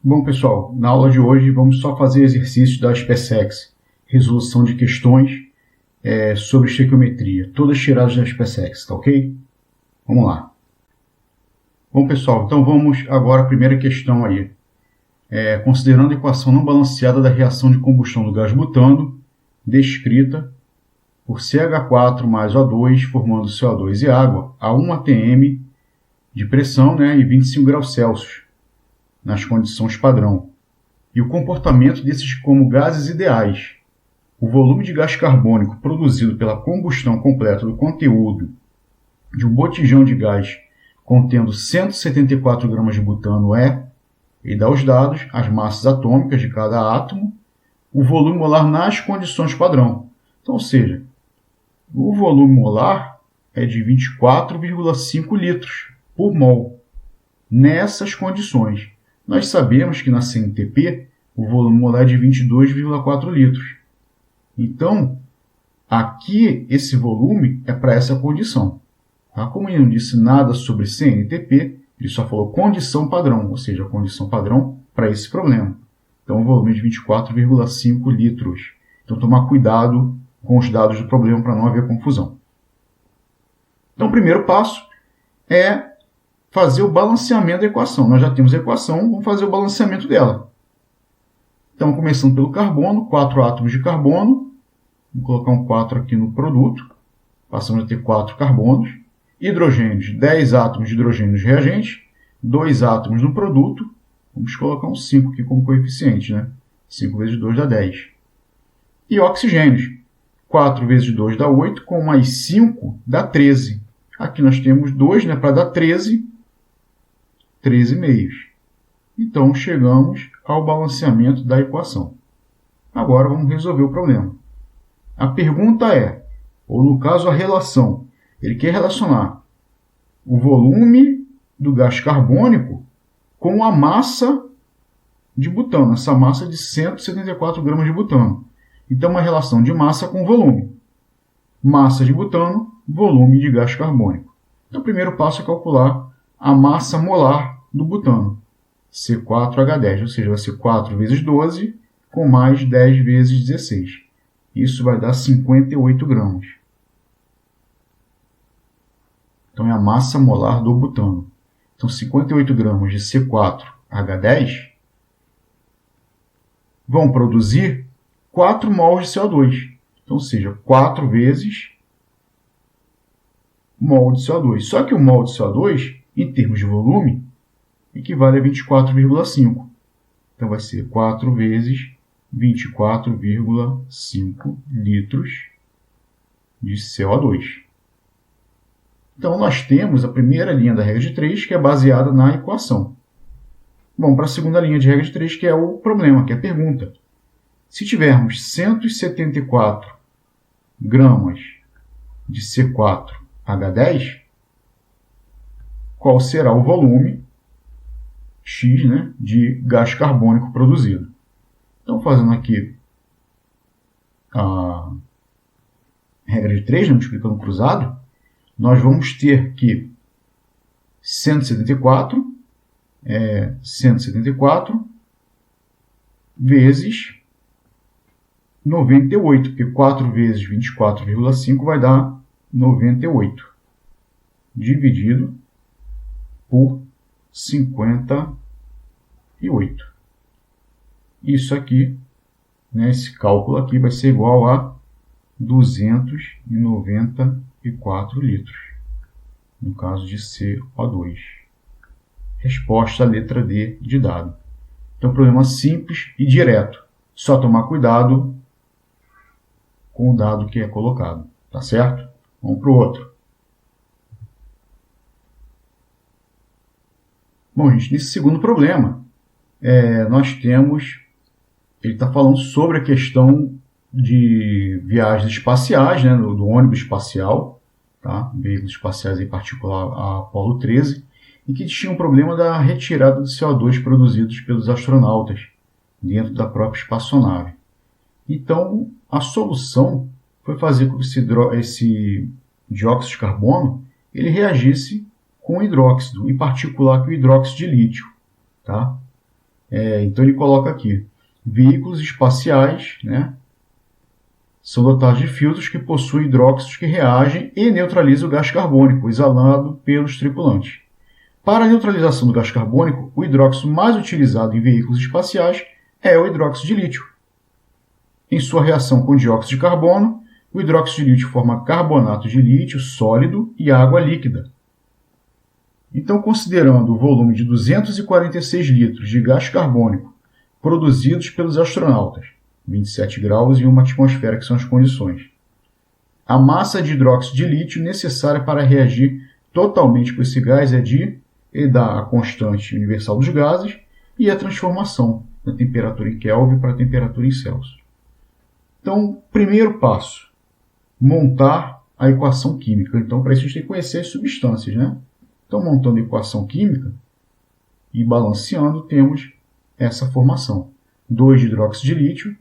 Bom, pessoal, na aula de hoje vamos só fazer exercícios da SpaceX, resolução de questões sobre estequiometria, todas tiradas da SpaceX, tá ok? Vamos lá. Bom, pessoal, então vamos agora à primeira questão aí. Considerando a equação não balanceada da reação de combustão do gás butano, descrita por CH4 mais O2, formando CO2 e água, a 1 atm de pressão, e 25 graus Celsius, nas condições padrão, e o comportamento desses como gases ideais. O volume de gás carbônico produzido pela combustão completa do conteúdo de um botijão de gás contendo 174 gramas de butano e dá os dados, as massas atômicas de cada átomo, o volume molar nas condições padrão. Então, ou seja, o volume molar é de 24,5 litros por mol, nessas condições. Nós sabemos que na CNTP o volume molar é de 22,4 litros. Então, aqui esse volume é para essa condição. Tá? Como ele não disse nada sobre CNTP, ele só falou condição padrão, ou seja, a condição padrão para esse problema. Então, o volume é de 24,5 litros. Então, tomar cuidado com os dados do problema para não haver confusão. Então, o primeiro passo é fazer o balanceamento da equação. Nós já temos a equação, vamos fazer o balanceamento dela. Então, começando pelo carbono, 4 átomos de carbono. Vou colocar um 4 aqui no produto. Passamos a ter 4 carbonos. Hidrogênios, 10 átomos de hidrogênios reagentes. 2 átomos no produto. Vamos colocar um 5 aqui como coeficiente, 5 vezes 2 dá 10. E oxigênios, 4 vezes 2 dá 8, com mais 5 dá 13. Aqui nós temos 2, para dar 13 meios. Então, chegamos ao balanceamento da equação. Agora, vamos resolver o problema. A pergunta é, ou no caso, a relação. Ele quer relacionar o volume do gás carbônico com a massa de butano, essa massa de 174 gramas de butano. Então, uma relação de massa com volume. Massa de butano, volume de gás carbônico. Então, o primeiro passo é calcular a massa molar do butano, C4H10, ou seja, vai ser 4 vezes 12 com mais 10 vezes 16. Isso vai dar 58 gramas. Então, é a massa molar do butano. Então, 58 gramas de C4H10 vão produzir 4 mols de CO2. Então, ou seja, 4 vezes mol de CO2. Só que o mol de CO2, em termos de volume, equivale a 24,5. Então, vai ser 4 vezes 24,5 litros de CO2. Então, nós temos a primeira linha da regra de 3, que é baseada na equação. Vamos para a segunda linha de regra de 3, que é o problema, que é a pergunta. Se tivermos 174 gramas de C4H10, qual será o volume X, de gás carbônico produzido? Então, fazendo aqui a regra de 3, multiplicando cruzado, nós vamos ter que 174 vezes 98, porque 4 vezes 24,5 vai dar 98, dividido por 58. Isso aqui, esse cálculo aqui vai ser igual a 294 litros, no caso de CO2. Resposta à letra D de dado. Então, problema simples e direto. Só tomar cuidado com o dado que é colocado. Tá certo? Vamos para o outro. Bom, gente, nesse segundo problema, nós temos... Ele está falando sobre a questão de viagens espaciais, do ônibus espacial, tá? Veículos espaciais, em particular a Apollo 13, e que tinha um problema da retirada de CO2 produzidos pelos astronautas dentro da própria espaçonave. Então, a solução foi fazer com que esse dióxido de carbono ele reagisse com o hidróxido, em particular com o hidróxido de lítio. Tá? Então ele coloca aqui, veículos espaciais, né, são dotados de filtros que possuem hidróxidos que reagem e neutralizam o gás carbônico exalado pelos tripulantes. Para a neutralização do gás carbônico, o hidróxido mais utilizado em veículos espaciais é o hidróxido de lítio. Em sua reação com dióxido de carbono, o hidróxido de lítio forma carbonato de lítio sólido e água líquida. Então, considerando o volume de 246 litros de gás carbônico produzidos pelos astronautas, 27 graus e uma atmosfera, que são as condições, a massa de hidróxido de lítio necessária para reagir totalmente com esse gás é de E dá a constante universal dos gases e a transformação da temperatura em Kelvin para a temperatura em Celsius. Então, primeiro passo, montar a equação química. Então, para isso a gente tem que conhecer as substâncias, né? Então, montando a equação química e balanceando, temos essa formação. 2 de hidróxido de lítio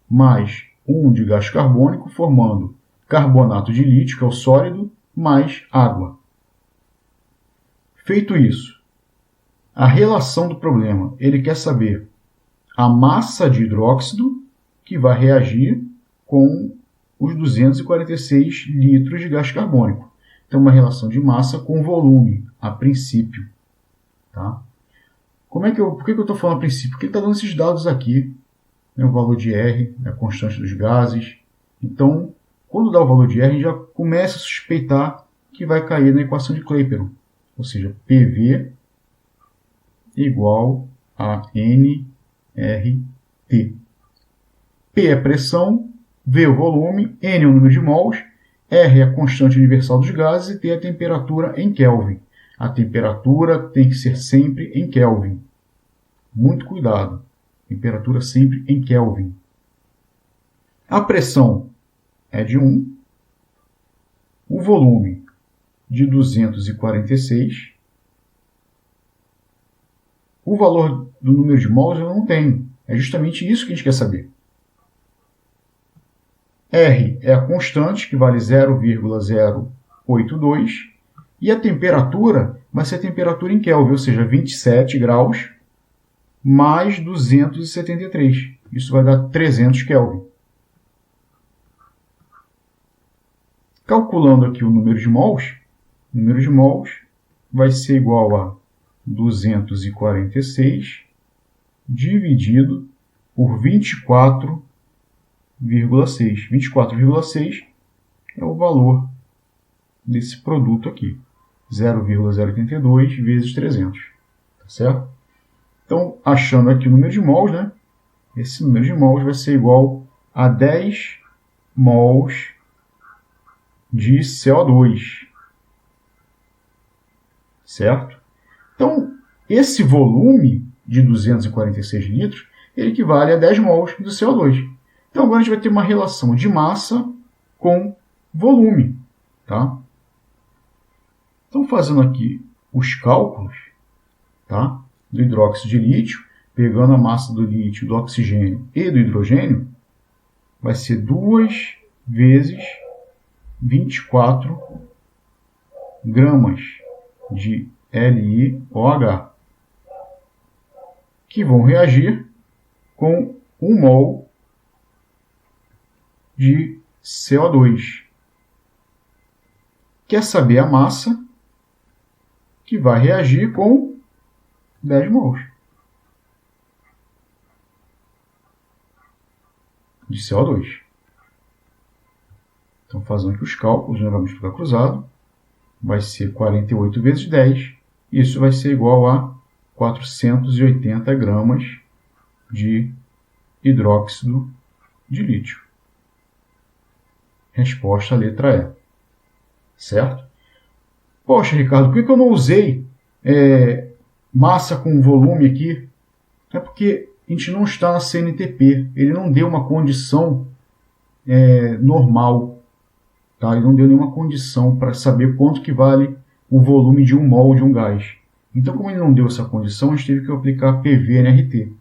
mais 1 de gás carbônico, formando carbonato de lítio, que é o sólido, mais água. Feito isso, a relação do problema, ele quer saber a massa de hidróxido que vai reagir com os 246 litros de gás carbônico. Então, uma relação de massa com volume, a princípio. Tá? Por que eu estou falando a princípio? Porque ele está dando esses dados aqui, né, o valor de R, a constante dos gases. Então, quando dá o valor de R, a gente já começa a suspeitar que vai cair na equação de Clapeyron. Ou seja, PV igual a NRT. P é pressão, V é o volume, N é o número de mols, R é a constante universal dos gases e T é a temperatura em Kelvin. A temperatura tem que ser sempre em Kelvin. Muito cuidado. Temperatura sempre em Kelvin. A pressão é de 1. O volume de 246. O valor do número de mols eu não tenho. É justamente isso que a gente quer saber. R é a constante, que vale 0,082. E a temperatura vai ser a temperatura em Kelvin, ou seja, 27 graus mais 273. Isso vai dar 300 Kelvin. Calculando aqui o número de mols vai ser igual a 246 dividido por 24,6. 24,6 é o valor desse produto aqui. 0,082 vezes 300. Tá certo? Então, achando aqui o número de mols, né? Esse número de mols vai ser igual a 10 mols de CO2. Certo? Então, esse volume de 246 litros, ele equivale a 10 mols do CO2. Então, agora a gente vai ter uma relação de massa com volume. Tá? Então, fazendo aqui os cálculos, tá, do hidróxido de lítio, pegando a massa do lítio, do oxigênio e do hidrogênio, vai ser 2 vezes 24 gramas de LiOH, que vão reagir com 1 mol de CO2. Quer saber a massa que vai reagir com 10 mols de CO2. Então, fazendo aqui os cálculos, nós vamos multiplicar cruzado, vai ser 48 vezes 10, isso vai ser igual a 480 gramas de hidróxido de lítio. Resposta, letra E. Certo? Poxa, Ricardo, por que eu não usei massa com volume aqui? É porque a gente não está na CNTP. Ele não deu uma condição normal. Tá? Ele não deu nenhuma condição para saber quanto que vale o volume de 1 mol de um gás. Então, como ele não deu essa condição, a gente teve que aplicar PV/NRT.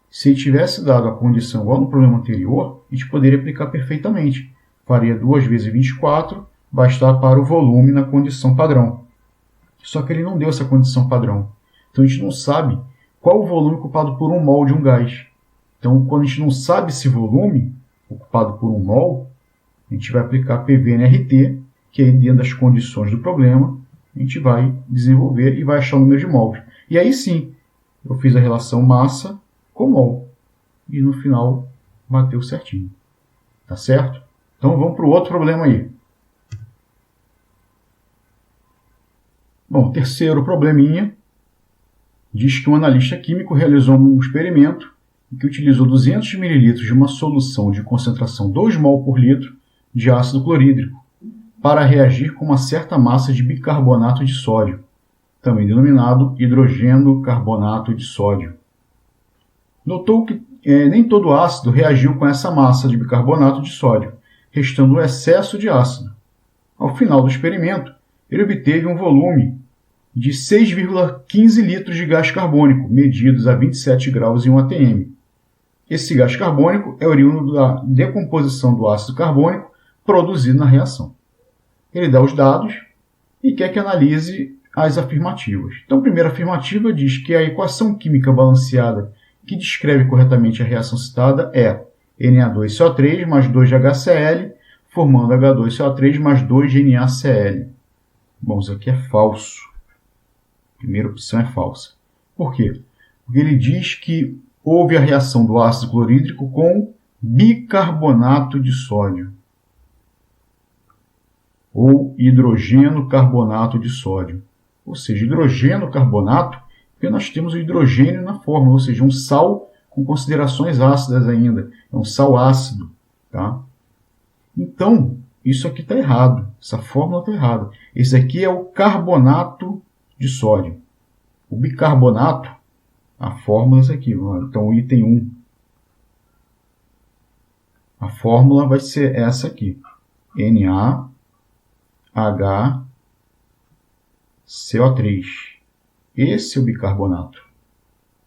Se ele tivesse dado a condição igual no problema anterior, a gente poderia aplicar perfeitamente. Faria 2 vezes 24, bastar para o volume na condição padrão. Só que ele não deu essa condição padrão. Então, a gente não sabe qual o volume ocupado por 1 mol de um gás. Então, quando a gente não sabe esse volume ocupado por 1 mol, a gente vai aplicar PV-NRT, que aí dentro das condições do problema, a gente vai desenvolver e vai achar o número de mols. E aí sim, eu fiz a relação massa com mol. E no final, bateu certinho. Tá certo? Então vamos para o outro problema aí. Bom, terceiro probleminha. Diz que um analista químico realizou um experimento em que utilizou 200 ml de uma solução de concentração 2 mol por litro de ácido clorídrico para reagir com uma certa massa de bicarbonato de sódio, também denominado hidrogeno carbonato de sódio. Notou que nem todo ácido reagiu com essa massa de bicarbonato de sódio, restando um excesso de ácido. Ao final do experimento, ele obteve um volume de 6,15 litros de gás carbônico, medidos a 27 graus em 1 atm. Esse gás carbônico é oriundo da decomposição do ácido carbônico produzido na reação. Ele dá os dados e quer que analise as afirmativas. Então, a primeira afirmativa diz que a equação química balanceada que descreve corretamente a reação citada é Na2CO3 mais 2 de HCl, formando H2CO3 mais 2 de NaCl. Bom, isso aqui é falso. A primeira opção é falsa. Por quê? Porque ele diz que houve a reação do ácido clorídrico com bicarbonato de sódio, ou hidrogeno carbonato de sódio. Ou seja, hidrogeno carbonato, porque nós temos o hidrogênio na fórmula, ou seja, um sal com considerações ácidas ainda. É um sal ácido. Tá? Então, isso aqui está errado. Essa fórmula está errada. Esse aqui é o carbonato de sódio. O bicarbonato, a fórmula é essa aqui. Então, o item 1. A fórmula vai ser essa aqui. NaHCO3. Esse é o bicarbonato.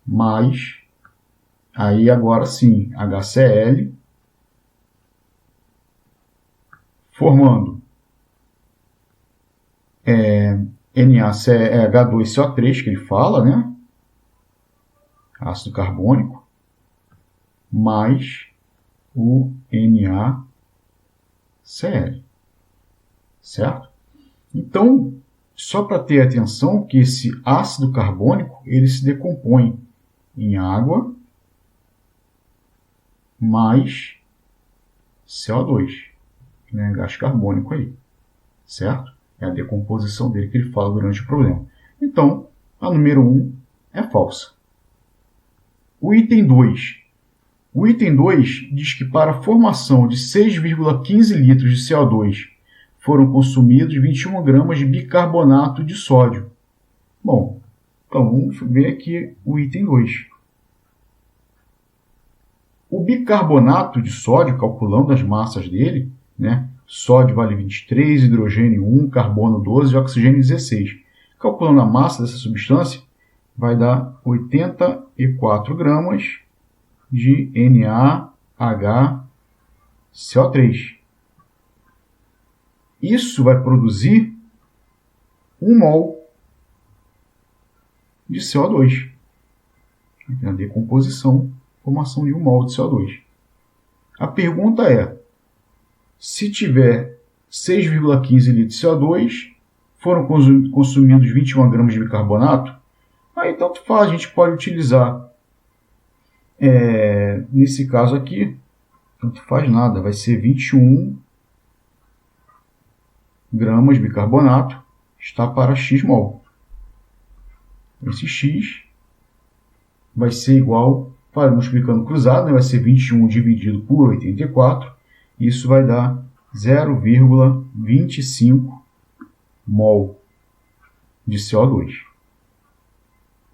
Mais, aí agora sim, HCl, formando H2CO3, que ele fala, né? Ácido carbônico, mais o NaCl. Certo? Então, só para ter atenção que esse ácido carbônico ele se decompõe em água mais CO2, né? Gás carbônico aí. Certo? É a decomposição dele que ele fala durante o problema. Então, a número 1 é falsa. O item 2. O item 2 diz que para a formação de 6,15 litros de CO2 foram consumidos 21 gramas de bicarbonato de sódio. Bom, então vamos ver aqui o item 2. O bicarbonato de sódio, calculando as massas dele, né? Sódio vale 23, hidrogênio 1, carbono 12 e oxigênio 16. Calculando a massa dessa substância, vai dar 84 gramas de NaHCO3. Isso vai produzir 1 mol de CO2. A decomposição, formação de 1 mol de CO2. A pergunta é, se tiver 6,15 litros de CO2, foram consumidos 21 gramas de bicarbonato, aí tanto faz, a gente pode utilizar, nesse caso aqui, tanto faz nada, vai ser 21 gramas de bicarbonato, está para x mol. Esse x vai ser igual, multiplicando cruzado, né, vai ser 21 dividido por 84, isso vai dar 0,25 mol de CO2.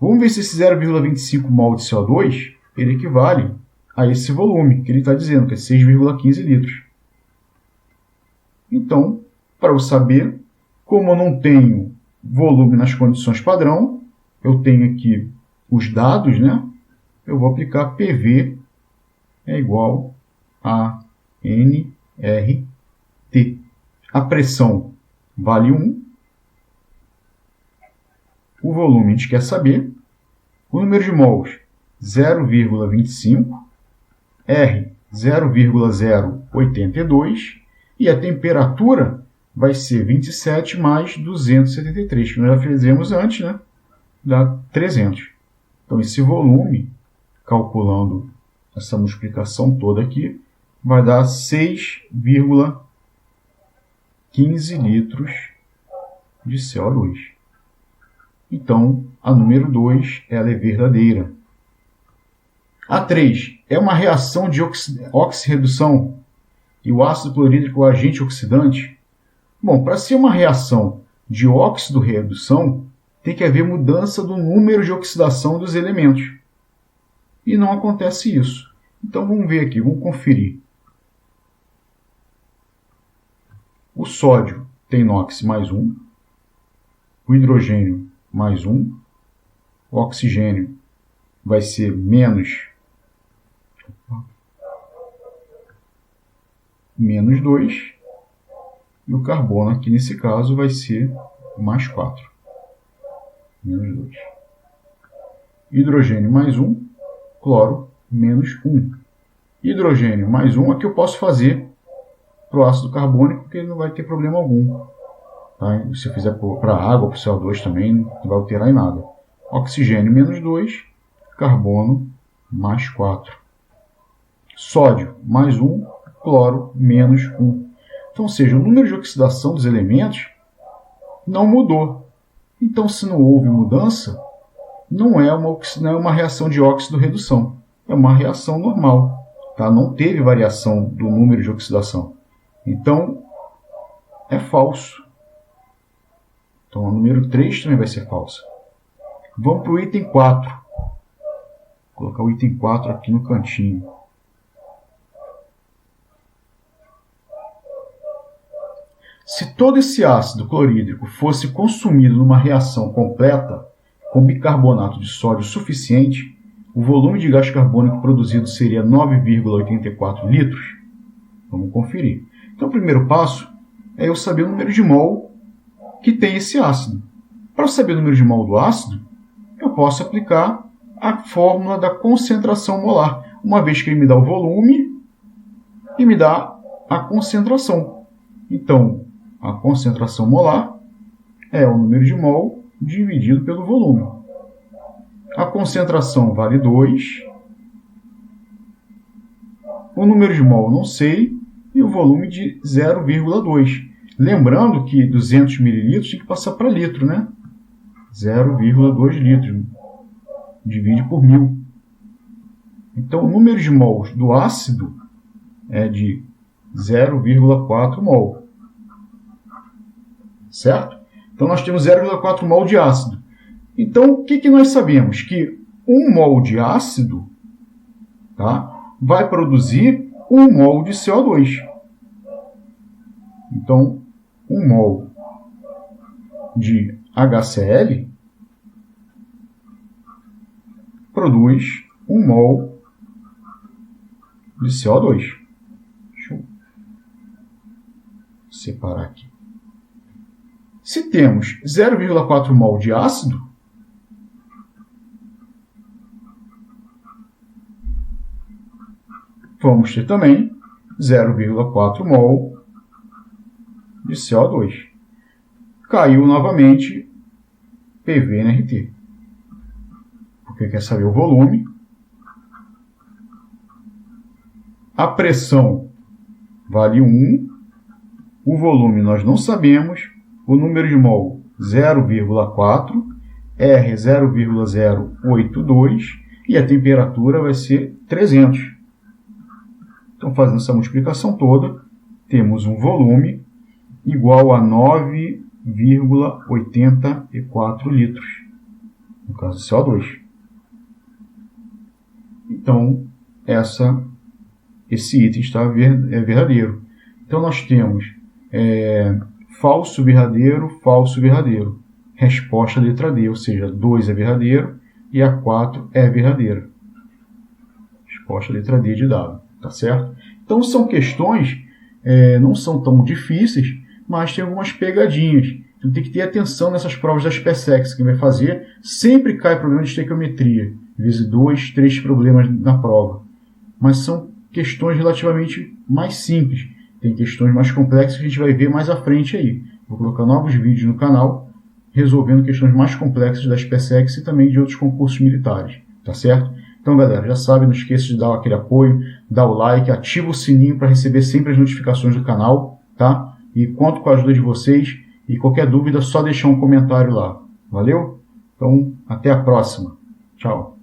Vamos ver se esse 0,25 mol de CO2 ele equivale a esse volume que ele está dizendo, que é 6,15 litros. Então, para eu saber, como eu não tenho volume nas condições padrão, eu tenho aqui os dados, né? Eu vou aplicar PV é igual a nRT. A pressão vale 1. O volume a gente quer saber. O número de mols, 0,25, R, 0,082, e a temperatura vai ser 27 mais 273, que nós já fizemos antes, né? Dá 300. Então, esse volume, calculando essa multiplicação toda aqui, vai dar 6,15 litros de CO2. Então, a número 2 ela é verdadeira. A 3 é uma reação de oxirredução e o ácido clorídrico é o agente oxidante. Bom, para ser uma reação de óxido-redução, tem que haver mudança do número de oxidação dos elementos. E não acontece isso. Então, vamos ver aqui, vamos conferir. O sódio tem NOx mais 1, o hidrogênio mais 1, o oxigênio vai ser menos 2, e o carbono aqui nesse caso vai ser mais 4, menos 2. Hidrogênio mais 1, cloro menos 1. Hidrogênio mais 1 aqui eu posso fazer para o ácido carbônico, porque não vai ter problema algum. Tá? Se eu fizer para a água, para o CO2 também, não vai alterar em nada. Oxigênio menos 2, carbono mais 4. Sódio mais 1, cloro menos 1. Então, ou seja, o número de oxidação dos elementos não mudou. Então, se não houve mudança, não é uma reação de óxido-redução. É uma reação normal. Tá? Não teve variação do número de oxidação. Então, é falso. Então, a número 3 também vai ser falsa. Vamos para o item 4. Vou colocar o item 4 aqui no cantinho. Se todo esse ácido clorídrico fosse consumido numa reação completa, com bicarbonato de sódio suficiente, o volume de gás carbônico produzido seria 9,84 litros. Vamos conferir. Então, o primeiro passo é eu saber o número de mol que tem esse ácido. Para saber o número de mol do ácido, eu posso aplicar a fórmula da concentração molar, uma vez que ele me dá o volume e me dá a concentração. Então, a concentração molar é o número de mol dividido pelo volume. A concentração vale 2. O número de mol não sei. E o volume de 0,2. Lembrando que 200 ml tem que passar para litro, né? 0,2 litros. Divide por 1000. Então, o número de mols do ácido é de 0,4 mol. Certo? Então, nós temos 0,4 mol de ácido. Então, o que nós sabemos? Que 1 mol de ácido, tá, vai produzir 1 mol de CO2. Então, 1 mol de HCl produz 1 mol de CO2. Deixa eu separar aqui. Se temos 0,4 mol de ácido, vamos ter também 0,4 mol de CO2. Caiu novamente PV/NRT. Porque quer saber o volume. A pressão vale 1. O volume nós não sabemos. O número de mol 0,4. R 0,082. E a temperatura vai ser 300. Então, fazendo essa multiplicação toda, temos um volume igual a 9,84 litros, no caso do CO2. Então, esse item é verdadeiro. Então, nós temos falso, verdadeiro. Resposta letra D, ou seja, 2 é verdadeiro e a 4 é verdadeira. Resposta letra D de dado. Tá certo? Então, são questões, não são tão difíceis, mas tem algumas pegadinhas. Então tem que ter atenção nessas provas da SpaceX. Quem vai fazer, sempre cai problema de estequiometria. Às vezes 2, 3 problemas na prova. Mas são questões relativamente mais simples. Tem questões mais complexas que a gente vai ver mais à frente aí. Vou colocar novos vídeos no canal resolvendo questões mais complexas da SpaceX e também de outros concursos militares. Tá certo? Então, galera, já sabe, não esqueça de dar aquele apoio, dar o like, ativa o sininho para receber sempre as notificações do canal, tá? E conto com a ajuda de vocês. E qualquer dúvida, só deixar um comentário lá. Valeu? Então, até a próxima. Tchau.